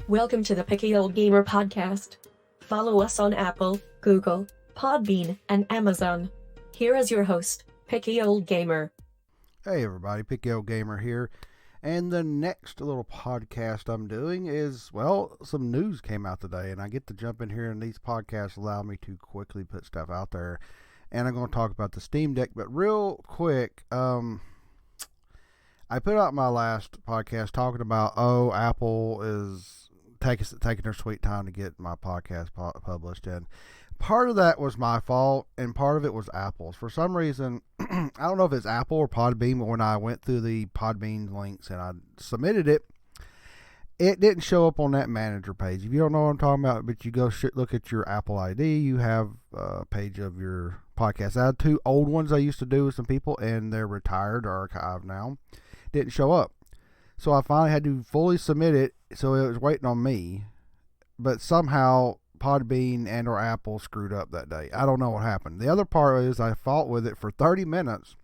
Welcome to the Picky Old Gamer podcast. Follow us on Apple, Google, Podbean, and Amazon. Here is your host, Picky Old Gamer. Hey everybody, Picky Old Gamer here. And the next little podcast I'm doing is, well, some news came out today, and I get to jump in here, and these podcasts allow me to quickly put stuff out there. And I'm going to talk about the Steam Deck, but real quick, I put out my last podcast talking about, Apple is taking their sweet time to get my podcast published, and part of that was my fault, and part of it was Apple's. For some reason, I don't know if it's Apple or Podbean, but when I went through the Podbean links and I submitted it, it didn't show up on that manager page. If you don't know what I'm talking about, but you go look at your Apple ID, you have a page of your podcast. I had two old ones I used to do with some people, and they're retired or archived now. Didn't show up. So I finally had to fully submit it, so it was waiting on me. But somehow Podbean and or Apple screwed up that day. I don't know what happened. The other part is I fought with it for 30 minutes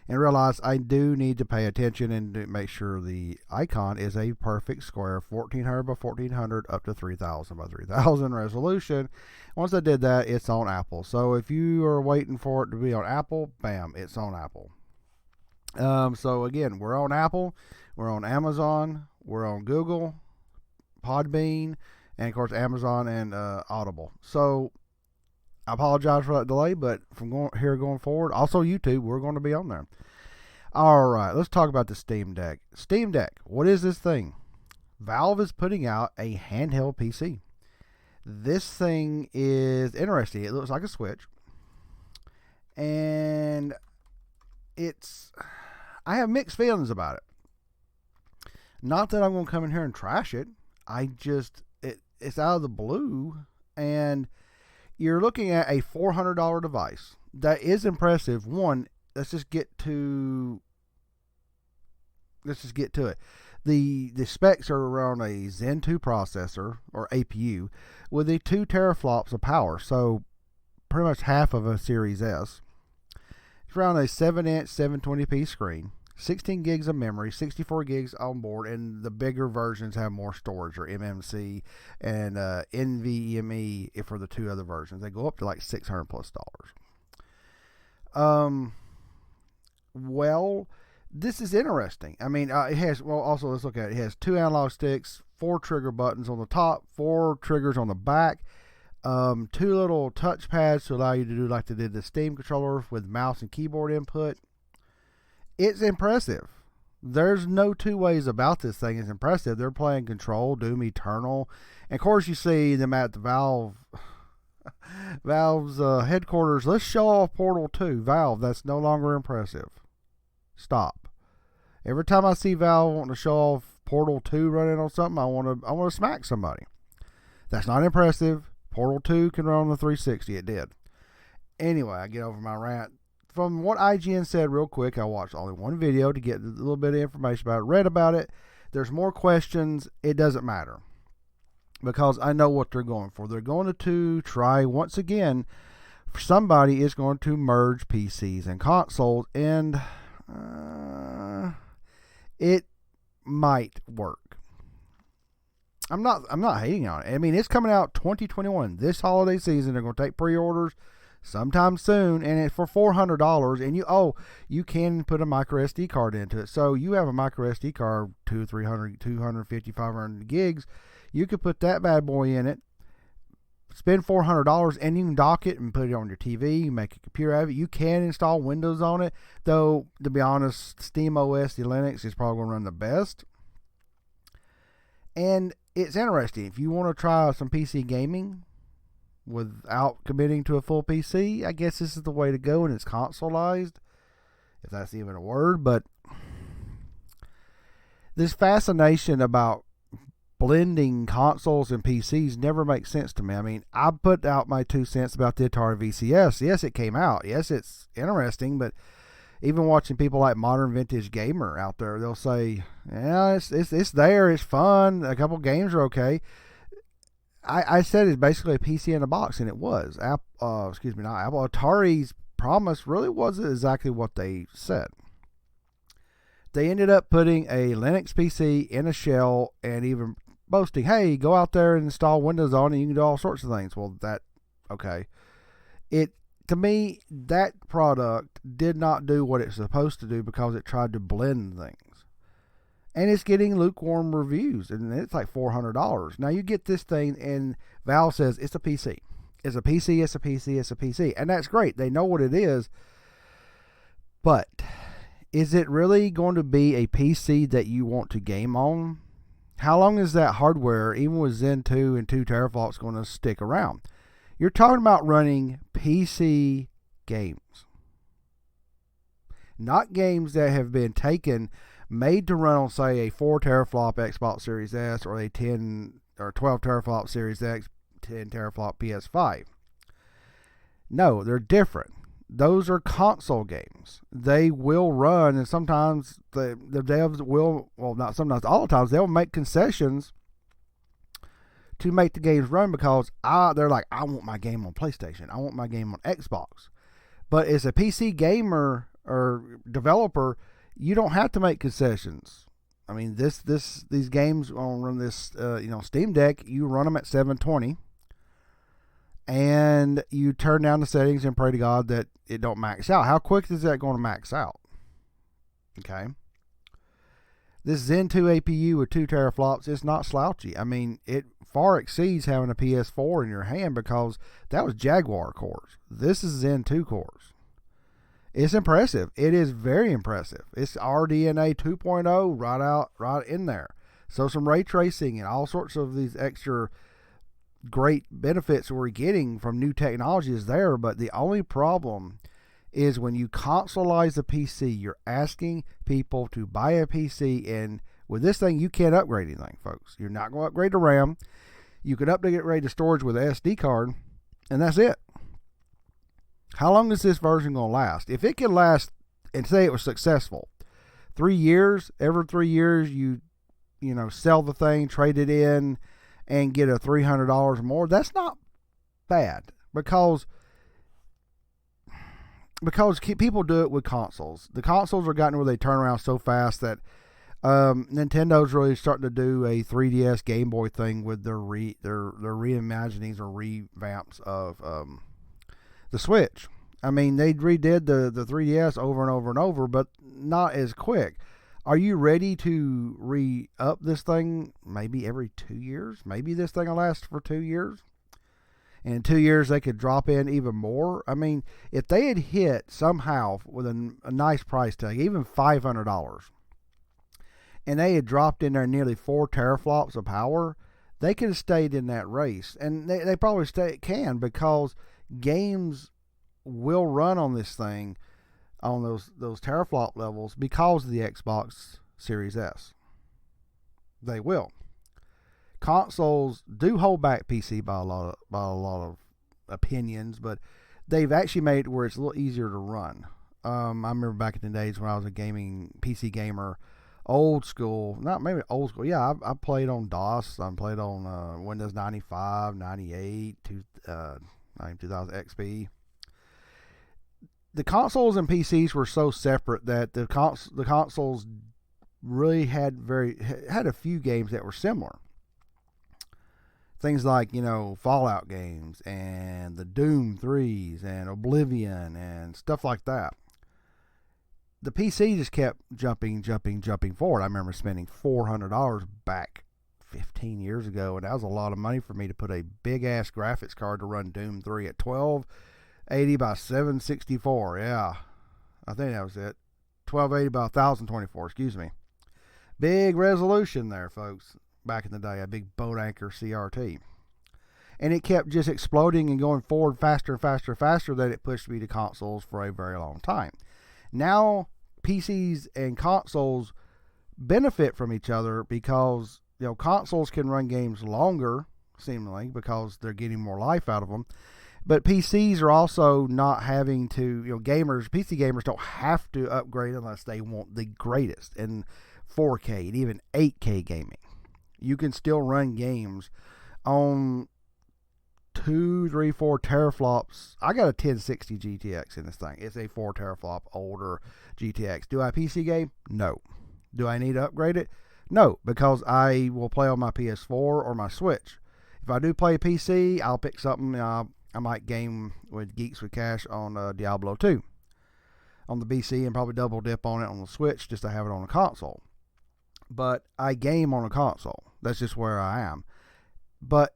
and realized I do need to pay attention and to make sure the icon is a perfect square, 1400 by 1400 up to 3000 by 3000 resolution. Once I did that, it's on Apple. So if you are waiting for it to be on Apple, bam, it's on Apple. So again, we're on Apple, we're on Amazon, we're on Google, Podbean, and of course Amazon and Audible. So I apologize for that delay, but from going forward, also YouTube, we're going to be on there. All right, let's talk about the Steam Deck. Steam Deck, what is this thing? Valve is putting out a handheld PC. This thing is interesting. It looks like a Switch, and I have mixed feelings about it. Not that I'm going to come in here and trash it. It's out of the blue, and you're looking at a $400 device. That is impressive. One, let's just get to it. The specs are around a Zen 2 processor, or APU, with a 2 teraflops of power, so pretty much half of a Series S. It's around a 7-inch 720p screen, 16 gigs of memory, 64 gigs on board, and the bigger versions have more storage, or MMC and NVMe for the two other versions. They go up to like $600 plus. Well, this is interesting. I mean, it has, well, also let's look at it. It has 2 analog sticks, 4 trigger buttons on the top, 4 triggers on the back, 2 little touch pads to allow you to do like they did the Steam controller with mouse and keyboard input. It's impressive. There's no two ways about this thing. It's impressive. They're playing Control, Doom Eternal, and of course you see them at the Valve's headquarters. Let's show off Portal 2. Valve, that's no longer impressive. Stop. Every time I see Valve wanting to show off Portal 2 running on something, I want to smack somebody. That's not impressive. Portal 2 can run on the 360. It did. Anyway, I get over my rant. From what IGN said real quick, I watched only one video to get a little bit of information about it, read about it. There's more questions. It doesn't matter, because I know what they're going for. They're going to try once again, somebody is going to merge PCs and consoles, and it might work. I'm not hating on it. I mean, it's coming out 2021. This holiday season, they're going to take pre-orders sometime soon, and it's for $400, and you can put a micro SD card into it. So you have a micro SD card, 200, 300, 250, 500 gigs. You could put that bad boy in it, spend $400, and you can dock it and put it on your TV, make a computer out of it. You can install Windows on it, though, to be honest, SteamOS, the Linux, is probably going to run the best. And it's interesting. If you want to try some PC gaming without committing to a full PC, I guess this is the way to go, and it's consoleized, if that's even a word. But this fascination about blending consoles and PCs never makes sense to me. I mean, I put out my 2 cents about the Atari VCS. Yes, it came out. Yes, it's interesting, but even watching people like Modern Vintage Gamer out there, they'll say, yeah, it's there, it's fun, a couple games are okay. I said it's basically a PC in a box, and it was. Atari's promise really wasn't exactly what they said. They ended up putting a Linux PC in a shell and even boasting, hey, go out there and install Windows on it, and you can do all sorts of things. Well, okay. To me, that product did not do what it's supposed to do because it tried to blend things. And it's getting lukewarm reviews, and it's like $400. Now, you get this thing, and Valve says it's a PC. It's a PC, it's a PC, it's a PC. And that's great. They know what it is. But is it really going to be a PC that you want to game on? How long is that hardware, even with Zen 2 and 2 teraflops, going to stick around? You're talking about running PC games. Not games that have been made to run on, say, a 4 teraflop Xbox Series S or a 10 or 12 teraflop Series X, 10 teraflop PS5. No, they're different. Those are console games. They will run, and sometimes the devs will, well, not sometimes, all the times, they'll make concessions to make the games run because they're like, I want my game on PlayStation. I want my game on Xbox. But as a PC gamer or developer, you don't have to make concessions. I mean, these games on this Steam Deck, you run them at 720, and you turn down the settings and pray to God that it don't max out. How quick is that going to max out? Okay. This Zen 2 APU with 2 teraflops is not slouchy. I mean, it far exceeds having a PS4 in your hand because that was Jaguar cores. This is Zen 2 cores. It's impressive. It is very impressive. It's RDNA 2.0 right in there. So some ray tracing and all sorts of these extra great benefits we're getting from new technology is there, but the only problem is when you consoleize the PC, you're asking people to buy a PC, and with this thing, you can't upgrade anything, folks. You're not going to upgrade the RAM. You can upgrade the storage with an SD card, and that's it. How long is this version going to last? If it can last, and say it was successful, 3 years, every 3 years you sell the thing, trade it in, and get a $300 more, that's not bad because people do it with consoles. The consoles are gotten where they turn around so fast that Nintendo's really starting to do a 3DS Game Boy thing with their reimaginings or revamps of the Switch. I mean, they redid the 3DS over and over and over, but not as quick. Are you ready to re-up this thing maybe every 2 years? Maybe this thing will last for 2 years. And in 2 years, they could drop in even more. I mean, if they had hit somehow with a nice price tag, even $500, and they had dropped in there nearly 4 teraflops of power, they could have stayed in that race. And they probably can because games will run on this thing on those teraflop levels because of the Xbox Series S. They will. Consoles do hold back PC by a lot of opinions, but they've actually made it where it's a little easier to run. I remember back in the days when I was a PC gamer, old school. Yeah, I played on DOS. I played on Windows 95, 98, 2000 XP. The consoles and PCs were so separate that the consoles really had a few games that were similar. Things like, Fallout games and the Doom 3s and Oblivion and stuff like that. The PC just kept jumping forward. I remember spending $400 back 15 years ago, and that was a lot of money for me to put a big-ass graphics card to run Doom 3 at 1280 by 764. Yeah, I think that was it. 1280 by 1024, excuse me. Big resolution there, folks. Back in the day, a big boat anchor CRT. And it kept just exploding and going forward faster that it pushed me to consoles for a very long time. Now, PCs and consoles benefit from each other because, consoles can run games longer, seemingly, because they're getting more life out of them. But PCs are also not having to, PC gamers don't have to upgrade unless they want the greatest in 4K and even 8K gaming. You can still run games on 2, 3, 4 teraflops. I got a 1060 GTX in this thing. It's a 4 teraflop older GTX. Do I PC game? No. Do I need to upgrade it? No, because I will play on my PS4 or my Switch. If I do play PC, I'll pick something. I might game with Geeks with Cash on Diablo 2 on the PC and probably double dip on it on the Switch just to have it on a console. But I game on a console. That's just where I am. But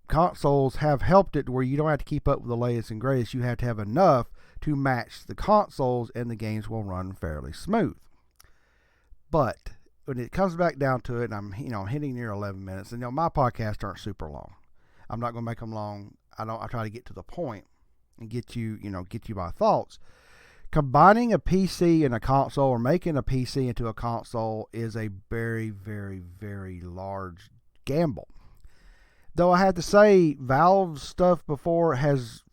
consoles have helped it where you don't have to keep up with the latest and greatest. You have to have enough to match the consoles, and the games will run fairly smooth. But when it comes back down to it, and I'm hitting near 11 minutes, and my podcasts aren't super long. I'm not going to make them long. I try to get to the point and get you my thoughts. Combining a PC and a console, or making a PC into a console, is a very, very, very large gamble. Though I have to say, Valve's stuff before has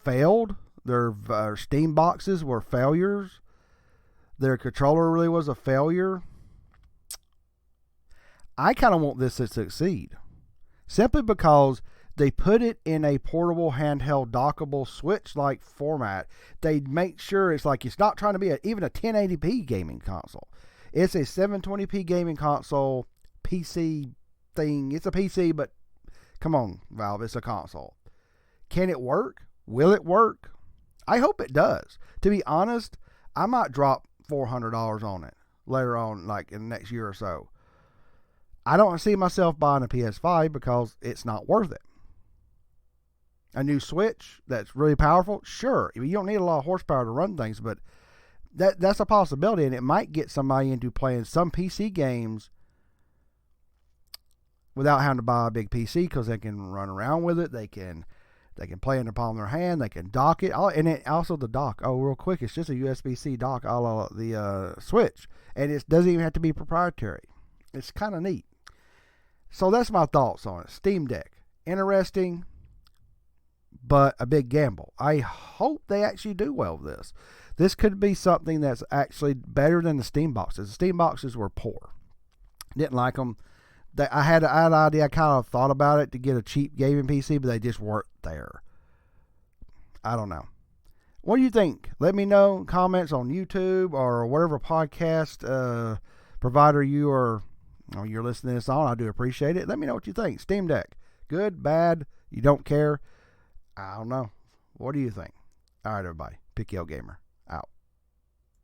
failed. Their Steam boxes were failures. Their controller really was a failure. I kind of want this to succeed. Simply because they put it in a portable, handheld, dockable, Switch-like format. They make sure it's not trying to be even a 1080p gaming console. It's a 720p gaming console, PC thing. It's a PC, but come on, Valve, it's a console. Can it work? Will it work? I hope it does. To be honest, I might drop $400 on it later on, like in the next year or so. I don't see myself buying a PS5 because it's not worth it. A new Switch that's really powerful, sure. You don't need a lot of horsepower to run things, but that's a possibility, and it might get somebody into playing some PC games without having to buy a big PC because they can run around with it. They can play in the palm of their hand. They can dock it. And it also the dock. Oh, real quick, it's just a USB-C dock a la the Switch, and it doesn't even have to be proprietary. It's kind of neat. So that's my thoughts on it. Steam Deck, interesting, but a big gamble. I hope they actually do well with this. This could be something that's actually better than the Steam boxes. The Steam boxes were poor. Didn't like them. I had an idea. I kind of thought about it to get a cheap gaming PC, but they just weren't there. I don't know. What do you think? Let me know in comments on YouTube or whatever podcast provider you're listening to this on. I do appreciate it. Let me know what you think. Steam Deck, good, bad, you don't care? I don't know. What do you think? All right, everybody. Picky Old Gamer.